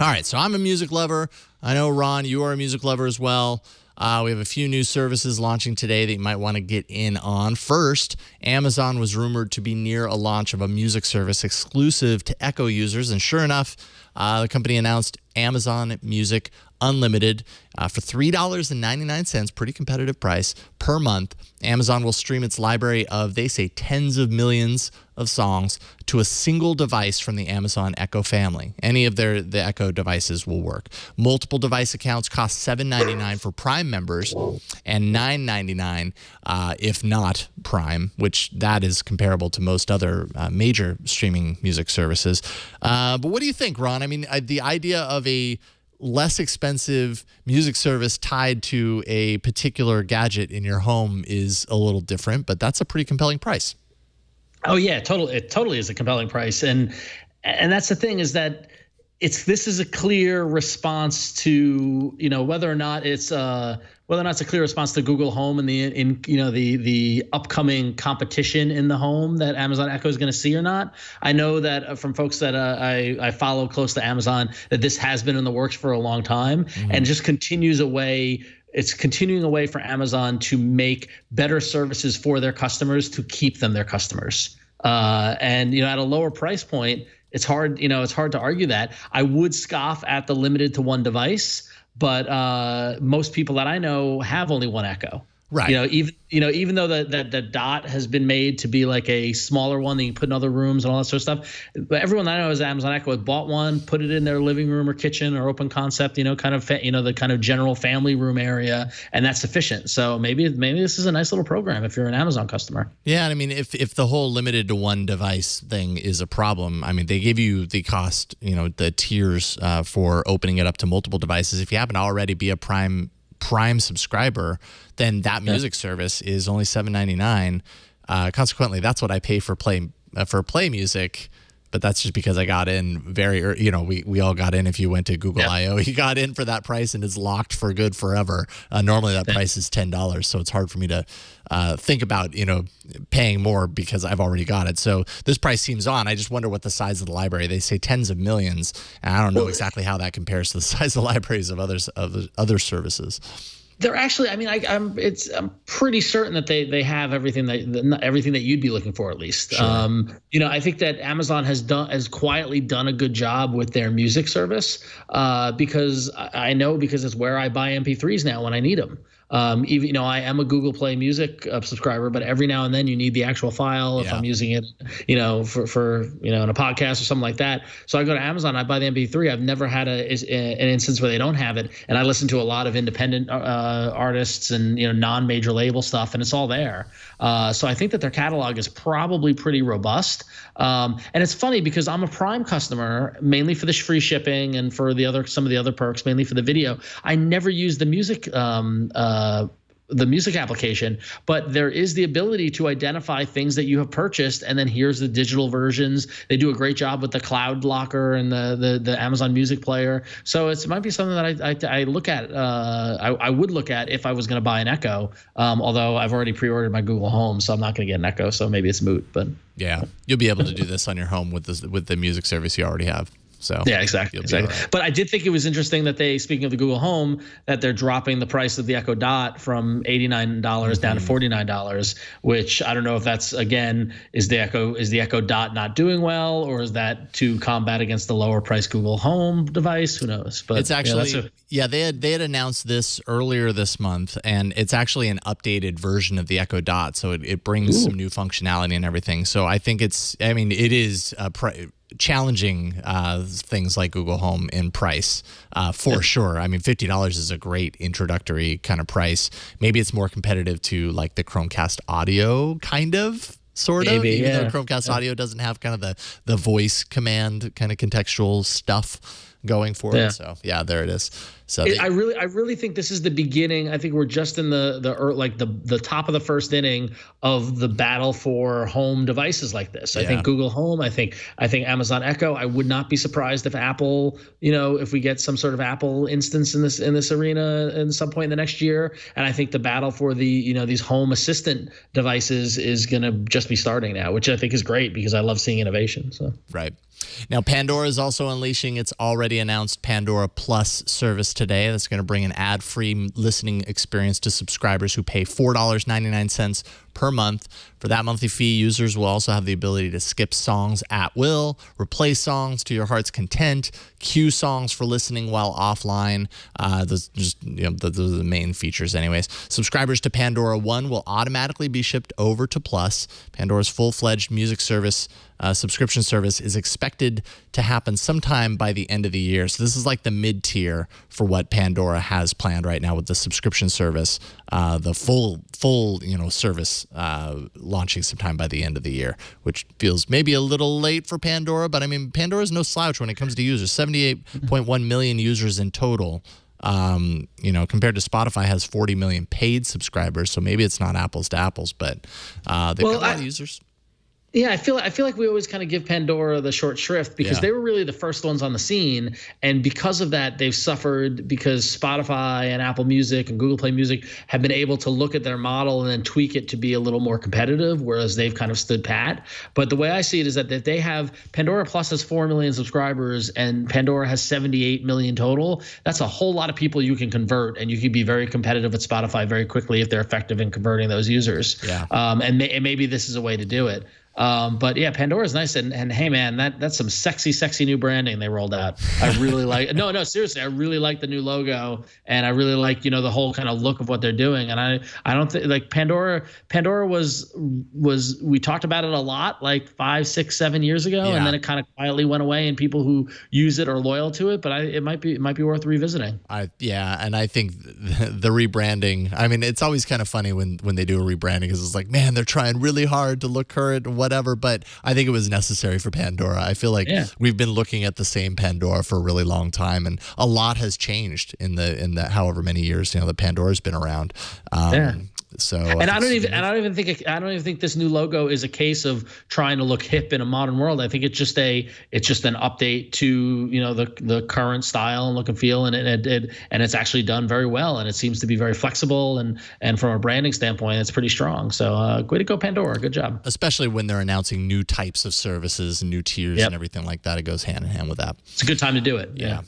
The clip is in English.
All right, so I'm a music lover. I know, Ron, you are a music lover as well. We have a few new services launching today that you might want to get in on. First, Amazon was rumored to be near a launch of a music service exclusive to Echo users, and sure enough, the company announced Amazon Music Unlimited for $3.99, pretty competitive price per month. Amazon will stream its library of, they say, tens of millions of songs to a single device from the Amazon Echo family. Any of the Echo devices will work. Multiple device accounts cost $7.99 for Prime members and $9.99 if not Prime, which that is comparable to most other major streaming music services. But what do you think, Ron? I mean, the idea of a less expensive music service tied to a particular gadget in your home is a little different, but that's a pretty compelling price. Oh yeah, totally. It totally is a compelling price, and that's the thing, is that this is a clear response to, whether or not it's a clear response to Google Home and the upcoming competition in the home that Amazon Echo is going to see or not. I know that from folks that I follow close to Amazon, that this has been in the works for a long time, and just continues away. It's continuing a way for Amazon to make better services for their customers, to keep them their customers. And at a lower price point, it's hard to argue that. I would scoff at the limited to one device, but most people that I know have only one Echo. Right. Even though the Dot has been made to be like a smaller one that you put in other rooms and all that sort of stuff, but everyone that I know has Amazon Echo has bought one, put it in their living room or kitchen or open concept, the kind of general family room area, and that's sufficient. So maybe this is a nice little program if you're an Amazon customer. Yeah, I mean, if the whole limited to one device thing is a problem, I mean, they give you the cost, the tiers for opening it up to multiple devices. If you happen to already be a Prime subscriber, then that music service is only $7.99. Consequently, that's what I pay for Play Music, but that's just because I got in very early. We all got in. If you went to Google I/O, you got in for that price, and it's locked for good forever. Normally that price is $10, so it's hard for me to think about paying more because I've already got it. So this price seems on. I just wonder what the size of the library. They say tens of millions, and I don't know exactly how that compares to the size of the libraries of other services. They're actually, I'm pretty certain that they have everything that you'd be looking for, at least. Sure. I think that Amazon has quietly done a good job with their music service, because it's where I buy MP3s now when I need them. Even I am a Google Play Music subscriber, but every now and then you need the actual file if I'm using it, for in a podcast or something like that. So I go to Amazon, I buy the MP3. I've never had an instance where they don't have it, and I listen to a lot of independent artists and non-major label stuff, and it's all there. So I think that their catalog is probably pretty robust. And it's funny because I'm a Prime customer mainly for the free shipping and for some of the other perks, mainly for the video. I never use the music application, but there is the ability to identify things that you have purchased, and then here's the digital versions. They do a great job with the Cloud Locker and the Amazon Music Player. So it might be something that I look at. I would look at if I was going to buy an Echo. Although I've already pre-ordered my Google Home, so I'm not going to get an Echo. So maybe it's moot. But yeah, you'll be able to do this on your home with the music service you already have. So yeah, exactly. Right. But I did think it was interesting that speaking of the Google Home, that they're dropping the price of the Echo Dot from $89 down to $49, which I don't know if that's, again, is the Echo Dot not doing well, or is that to combat against the lower price Google Home device? Who knows? But it's actually they had announced this earlier this month, and it's actually an updated version of the Echo Dot, so it brings some new functionality and everything. So I think it is challenging things like Google Home in price for sure. I mean, $50 is a great introductory kind of price. Maybe it's more competitive to like the Chromecast Audio sort of, even though Chromecast Audio doesn't have kind of the voice command kind of contextual stuff going for it. So yeah, there it is. So I really think this is the beginning. I think we're just in the top of the first inning of the battle for home devices like this. I think Google Home, I think Amazon Echo. I would not be surprised if Apple, if we get some sort of Apple instance in this arena in some point in the next year. And I think the battle for these home assistant devices is going to just be starting now, which I think is great because I love seeing innovation. So right. Now, Pandora is also unleashing its already announced Pandora Plus service today. That's going to bring an ad-free listening experience to subscribers who pay $4.99 per month. For that monthly fee, users will also have the ability to skip songs at will, replay songs to your heart's content, queue songs for listening while offline. Those are the main features anyways. Subscribers to Pandora One will automatically be shipped over to Plus. Pandora's full-fledged music service subscription service is expected to happen sometime by the end of the year. So this is like the mid-tier for what Pandora has planned right now with the subscription service. The full service launching sometime by the end of the year, which feels maybe a little late for Pandora, but I mean, Pandora's no slouch when it comes to users. 78.1 million users in total. Compared to Spotify has 40 million paid subscribers, so maybe it's not apples to apples, but they've got a lot of users. Yeah, I feel like we always kind of give Pandora the short shrift because they were really the first ones on the scene, and because of that, they've suffered because Spotify and Apple Music and Google Play Music have been able to look at their model and then tweak it to be a little more competitive, whereas they've kind of stood pat. But the way I see it is that if they have Pandora Plus has 4 million subscribers and Pandora has 78 million total, that's a whole lot of people you can convert, and you can be very competitive at Spotify very quickly if they're effective in converting those users. Yeah. And maybe this is a way to do it. But yeah, Pandora's nice, and hey man, that's some sexy new branding they rolled out. I really like no seriously, I really like the new logo, and I really like the whole kind of look of what they're doing. And I don't think like Pandora was we talked about it a lot like 5, 6, 7 years ago, and then it kind of quietly went away, and people who use it are loyal to it. But it might be worth revisiting. And I think the rebranding. I mean, it's always kind of funny when they do a rebranding because it's like, man, they're trying really hard to look current. Whatever, but I think it was necessary for Pandora. I feel like we've been looking at the same Pandora for a really long time, and a lot has changed in the however many years that Pandora's been around. So, and I don't even think this new logo is a case of trying to look hip in a modern world. I think it's just an update to the current style and look and feel, and it's actually done very well, and it seems to be very flexible, and from a branding standpoint, it's pretty strong. So, way to go, Pandora! Good job. Especially when they're announcing new types of services and new tiers and everything like that, it goes hand in hand with that. It's a good time to do it. Yeah.